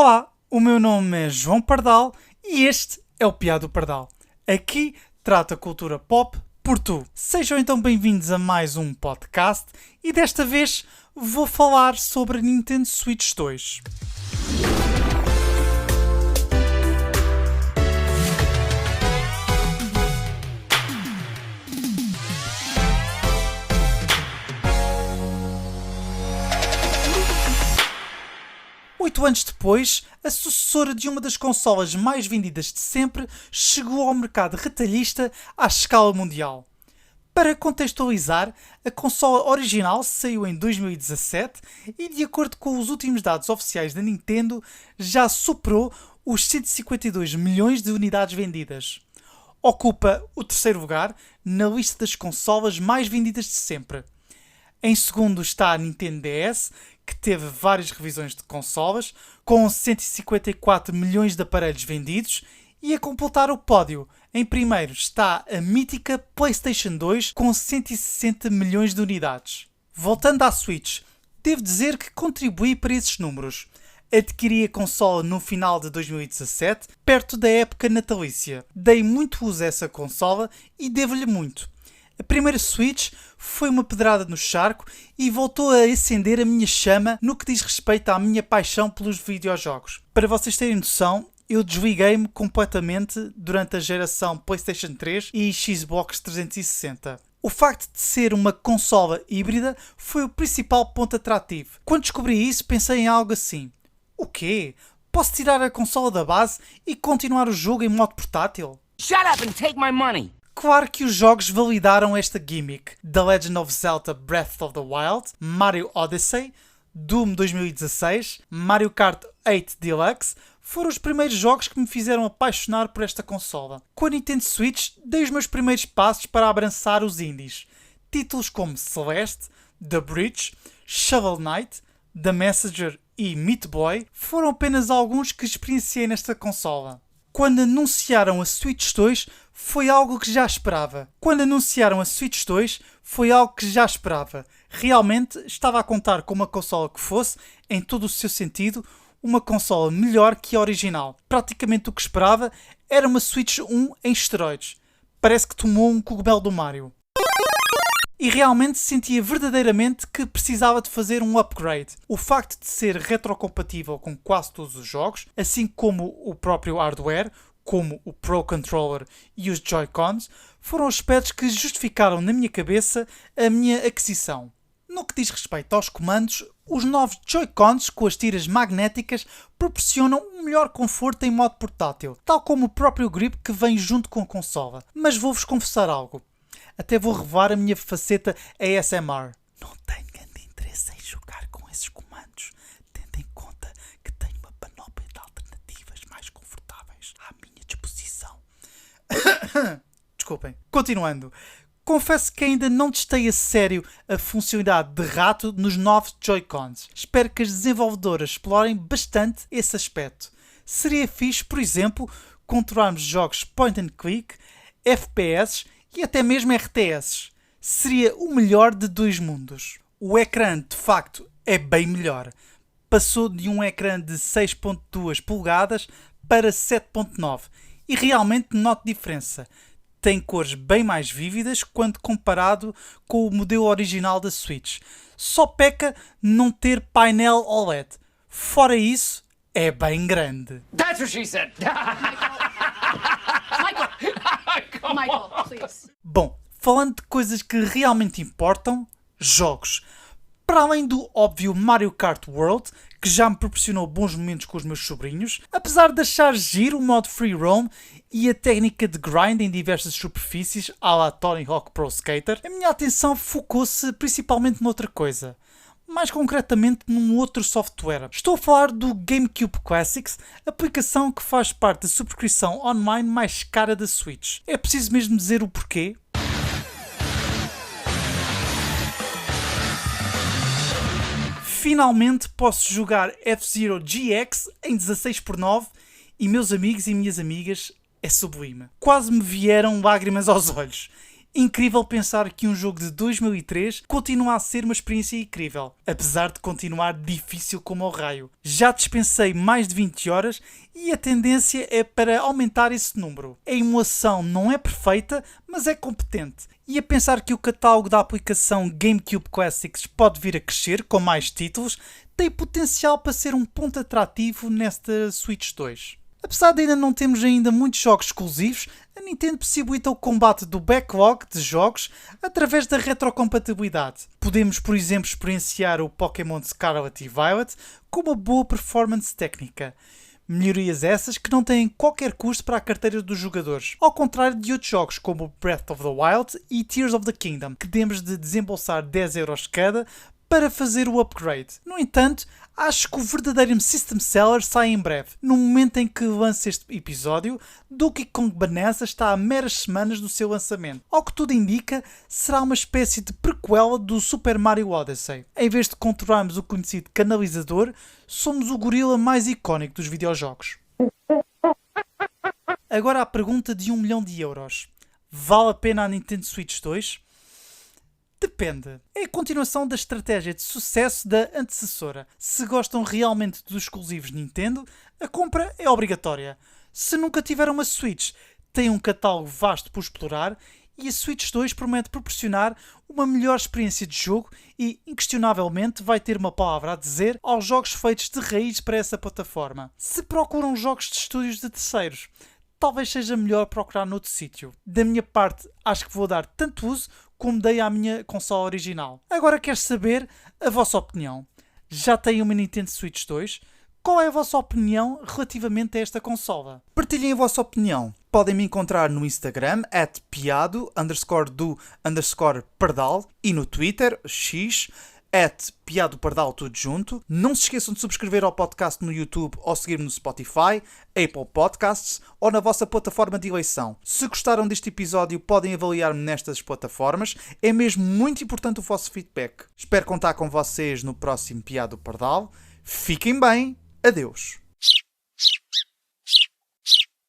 Olá, o meu nome é João Pardal e este é o Piado Pardal. Aqui trata a cultura pop por tu. Sejam então bem-vindos a mais um podcast e desta vez vou falar sobre a Nintendo Switch 2. Oito anos depois, a sucessora de uma das consolas mais vendidas de sempre chegou ao mercado retalhista à escala mundial. Para contextualizar, a consola original saiu em 2017 e, de acordo com os últimos dados oficiais da Nintendo, já superou os 152 milhões de unidades vendidas. Ocupa o terceiro lugar na lista das consolas mais vendidas de sempre. Em segundo está a Nintendo DS, que teve várias revisões de consolas, com 154 milhões de aparelhos vendidos, e a completar o pódio, em primeiro está a mítica PlayStation 2, com 160 milhões de unidades. Voltando à Switch, devo dizer que contribuí para esses números. Adquiri a consola no final de 2017, perto da época natalícia. Dei muito uso a essa consola e devo-lhe muito. A primeira Switch foi uma pedrada no charco e voltou a acender a minha chama no que diz respeito à minha paixão pelos videojogos. Para vocês terem noção, eu desliguei-me completamente durante a geração PlayStation 3 e Xbox 360. O facto de ser uma consola híbrida foi o principal ponto atrativo. Quando descobri isso, pensei em algo assim: o quê? Posso tirar a consola da base e continuar o jogo em modo portátil? Shut up and take my money! Claro que os jogos validaram esta gimmick. The Legend of Zelda Breath of the Wild, Mario Odyssey, Doom 2016, Mario Kart 8 Deluxe foram os primeiros jogos que me fizeram apaixonar por esta consola. Com a Nintendo Switch, dei os meus primeiros passos para abraçar os indies. Títulos como Celeste, The Bridge, Shovel Knight, The Messenger e Meat Boy foram apenas alguns que experienciei nesta consola. Quando anunciaram a Switch 2, foi algo que já esperava. Realmente estava a contar com uma consola que fosse, em todo o seu sentido, uma consola melhor que a original. Praticamente o que esperava era uma Switch 1 em esteroides. Parece que tomou um cogumelo do Mario. E realmente sentia verdadeiramente que precisava de fazer um upgrade. O facto de ser retrocompatível com quase todos os jogos, assim como o próprio hardware, como o Pro Controller e os Joy-Cons, foram aspectos que justificaram na minha cabeça a minha aquisição. No que diz respeito aos comandos, os novos Joy-Cons com as tiras magnéticas proporcionam um melhor conforto em modo portátil, tal como o próprio grip que vem junto com a consola. Mas vou-vos confessar algo. Até vou revelar a minha faceta ASMR. Não tenho grande interesse em jogar com esses comandos, tendo em conta que tenho uma panóplia de alternativas mais confortáveis à minha disposição. Desculpem. Continuando. Confesso que ainda não testei a sério a funcionalidade de rato nos novos Joy-Cons. Espero que as desenvolvedoras explorem bastante esse aspecto. Seria fixe, por exemplo, controlarmos jogos point and click, FPS e até mesmo RTS. Seria o melhor de dois mundos. O ecrã, de facto, é bem melhor. Passou de um ecrã de 6.2 polegadas para 7.9 e realmente noto diferença. Tem cores bem mais vívidas quando comparado com o modelo original da Switch. Só peca não ter painel OLED. Fora isso, é bem grande. That's what she said! Michael, please. Bom, falando de coisas que realmente importam, jogos. Para além do óbvio Mario Kart World, que já me proporcionou bons momentos com os meus sobrinhos, apesar de achar giro o modo free roam e a técnica de grind em diversas superfícies, à la Tony Hawk Pro Skater, a minha atenção focou-se principalmente noutra coisa. Mais concretamente num outro software. Estou a falar do GameCube Classics, aplicação que faz parte da subscrição online mais cara da Switch. É preciso mesmo dizer o porquê? Finalmente posso jogar F-Zero GX em 16:9 e meus amigos e minhas amigas, é sublime. Quase me vieram lágrimas aos olhos. Incrível pensar que um jogo de 2003 continua a ser uma experiência incrível, apesar de continuar difícil como ao raio. Já dispensei mais de 20 horas e a tendência é para aumentar esse número. A emulação não é perfeita, mas é competente. E a pensar que o catálogo da aplicação GameCube Classics pode vir a crescer com mais títulos, tem potencial para ser um ponto atrativo nesta Switch 2. Apesar de ainda não termos ainda muitos jogos exclusivos, a Nintendo possibilita o combate do backlog de jogos através da retrocompatibilidade. Podemos, por exemplo, experienciar o Pokémon Scarlet e Violet com uma boa performance técnica. Melhorias essas que não têm qualquer custo para a carteira dos jogadores, ao contrário de outros jogos como Breath of the Wild e Tears of the Kingdom, que temos de desembolsar 10€ cada para fazer o upgrade. No entanto, acho que o verdadeiro System Seller sai em breve. No momento em que lança este episódio, Donkey Kong Bonanza está a meras semanas do seu lançamento. Ao que tudo indica, será uma espécie de prequela do Super Mario Odyssey. Em vez de controlarmos o conhecido canalizador, somos o gorila mais icónico dos videojogos. Agora a pergunta de 1 milhão de euros. Vale a pena a Nintendo Switch 2? Depende. É a continuação da estratégia de sucesso da antecessora. Se gostam realmente dos exclusivos Nintendo, a compra é obrigatória. Se nunca tiveram uma Switch, tem um catálogo vasto por explorar e a Switch 2 promete proporcionar uma melhor experiência de jogo e, inquestionavelmente, vai ter uma palavra a dizer aos jogos feitos de raiz para essa plataforma. Se procuram jogos de estúdios de terceiros, talvez seja melhor procurar noutro sítio. Da minha parte, acho que vou dar tanto uso como dei à minha consola original. Agora quero saber a vossa opinião. Já têm uma Nintendo Switch 2? Qual é a vossa opinião relativamente a esta consola? Partilhem a vossa opinião. Podem me encontrar no Instagram, @piado_do_pardal e no Twitter, x, @piadopardal, tudo junto. Não se esqueçam de subscrever ao podcast no YouTube ou seguir-me no Spotify, Apple Podcasts ou na vossa plataforma de eleição. Se gostaram deste episódio, podem avaliar-me nestas plataformas. É mesmo muito importante o vosso feedback. Espero contar com vocês no próximo Piado Pardal. Fiquem bem. Adeus.